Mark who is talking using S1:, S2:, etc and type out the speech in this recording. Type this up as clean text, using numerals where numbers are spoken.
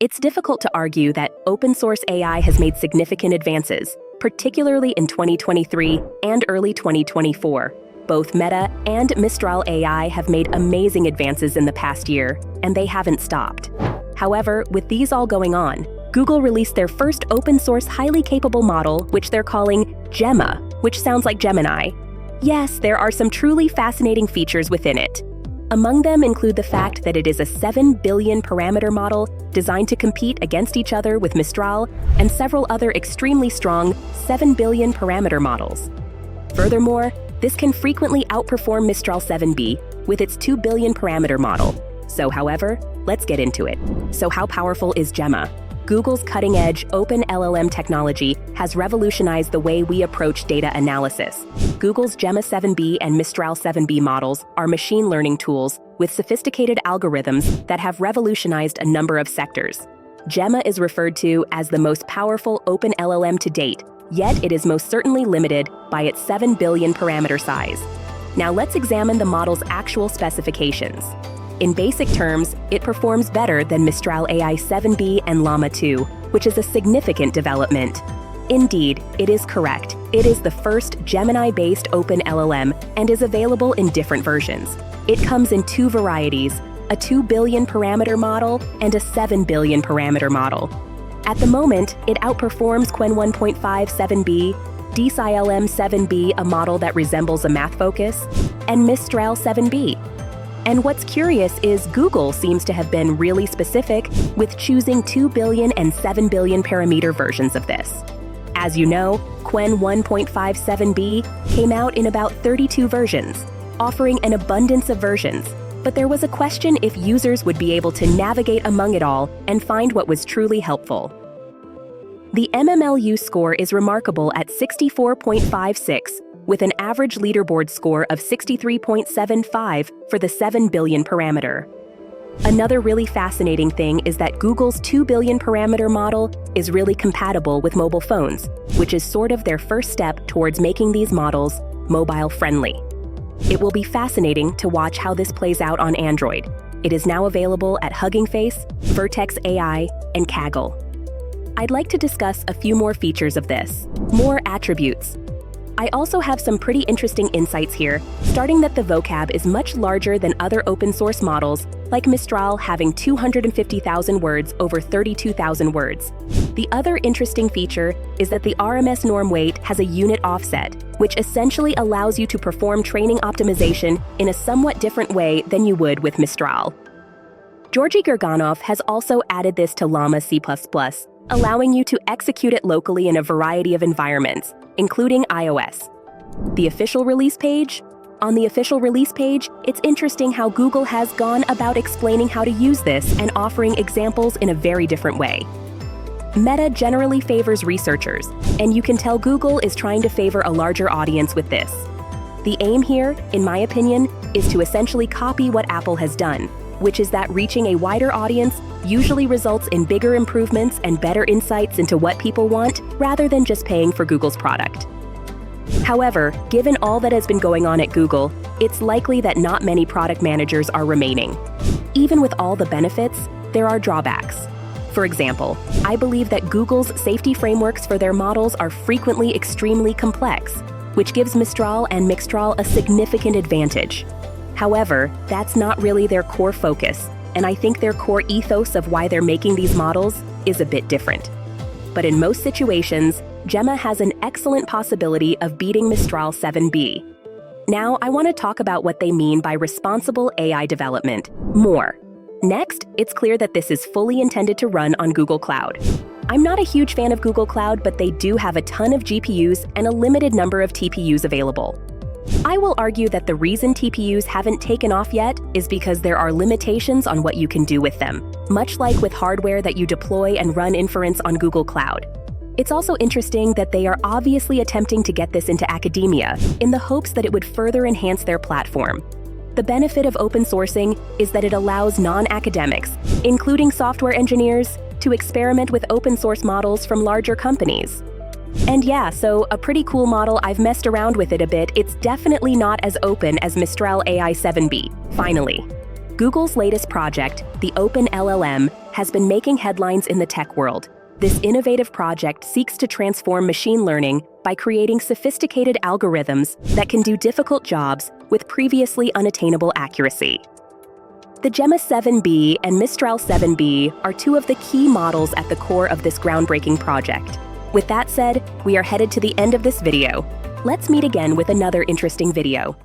S1: It's difficult to argue that open-source AI has made significant advances, particularly in 2023 and early 2024. Both Meta and Mistral AI have made amazing advances in the past year, and they haven't stopped. However, with these all going on, Google released their first open-source highly capable model, which they're calling Gemma, which sounds like Gemini. Yes, there are some truly fascinating features within it. Among them include the fact that it is a 7 billion parameter model designed to compete against each other with Mistral and several other extremely strong 7 billion parameter models. Furthermore, this can frequently outperform Mistral-7B with its 2 billion parameter model. So, however, let's get into it. So how powerful is Gemma? Google's cutting-edge open LLM technology has revolutionized the way we approach data analysis. Google's Gemma-7B and Mistral-7B models are machine learning tools with sophisticated algorithms that have revolutionized a number of sectors. Gemma is referred to as the most powerful open LLM to date, yet it is most certainly limited by its 7 billion parameter size. Now let's examine the model's actual specifications. In basic terms, it performs better than Mistral AI 7B and Llama 2, which is a significant development. Indeed, it is correct. It is the first Gemini-based open LLM and is available in different versions. It comes in two varieties, a 2 billion parameter model and a 7 billion parameter model. At the moment, it outperforms Qwen 1.5 7B, DeSci-LM 7B, a model that resembles a math focus, and Mistral 7B. And what's curious is Google seems to have been really specific with choosing 2 billion and 7 billion parameter versions of this. As you know, Qwen 1.5 7B came out in about 32 versions, offering an abundance of versions. But there was a question if users would be able to navigate among it all and find what was truly helpful. The MMLU score is remarkable at 64.56, with an average leaderboard score of 63.75 for the 7 billion parameter. Another really fascinating thing is that Google's 2 billion parameter model is really compatible with mobile phones, which is sort of their first step towards making these models mobile-friendly. It will be fascinating to watch how this plays out on Android. It is now available at Hugging Face, Vertex AI, and Kaggle. I'd like to discuss a few more features of this, more attributes. I also have some pretty interesting insights here, starting that the vocab is much larger than other open-source models, like Mistral having 250,000 words over 32,000 words. The other interesting feature is that the RMS norm weight has a unit offset, which essentially allows you to perform training optimization in a somewhat different way than you would with Mistral. Georgy Gerganov has also added this to Llama C++, allowing you to execute it locally in a variety of environments, including iOS. The official release page? On the official release page, it's interesting how Google has gone about explaining how to use this and offering examples in a very different way. Meta generally favors researchers, and you can tell Google is trying to favor a larger audience with this. The aim here, in my opinion, is to essentially copy what Apple has done, which is that reaching a wider audience usually results in bigger improvements and better insights into what people want, rather than just paying for Google's product. However, given all that has been going on at Google, it's likely that not many product managers are remaining. Even with all the benefits, there are drawbacks. For example, I believe that Google's safety frameworks for their models are frequently extremely complex, which gives Mistral and Mistral a significant advantage. However, that's not really their core focus, and I think their core ethos of why they're making these models is a bit different. But in most situations, Gemma has an excellent possibility of beating Mistral 7B. Now, I want to talk about what they mean by responsible AI development more. Next, it's clear that this is fully intended to run on Google Cloud. I'm not a huge fan of Google Cloud, but they do have a ton of GPUs and a limited number of TPUs available. I will argue that the reason TPUs haven't taken off yet is because there are limitations on what you can do with them, much like with hardware that you deploy and run inference on Google Cloud. It's also interesting that they are obviously attempting to get this into academia in the hopes that it would further enhance their platform. The benefit of open sourcing is that it allows non-academics, including software engineers, to experiment with open source models from larger companies. And yeah, so a pretty cool model. I've messed around with it a bit. It's definitely not as open as Mistral AI 7B, finally. Google's latest project, the Open LLM, has been making headlines in the tech world. This innovative project seeks to transform machine learning by creating sophisticated algorithms that can do difficult jobs with previously unattainable accuracy. The Gemma-7B and Mistral-7B are two of the key models at the core of this groundbreaking project. With that said, we are headed to the end of this video. Let's meet again with another interesting video.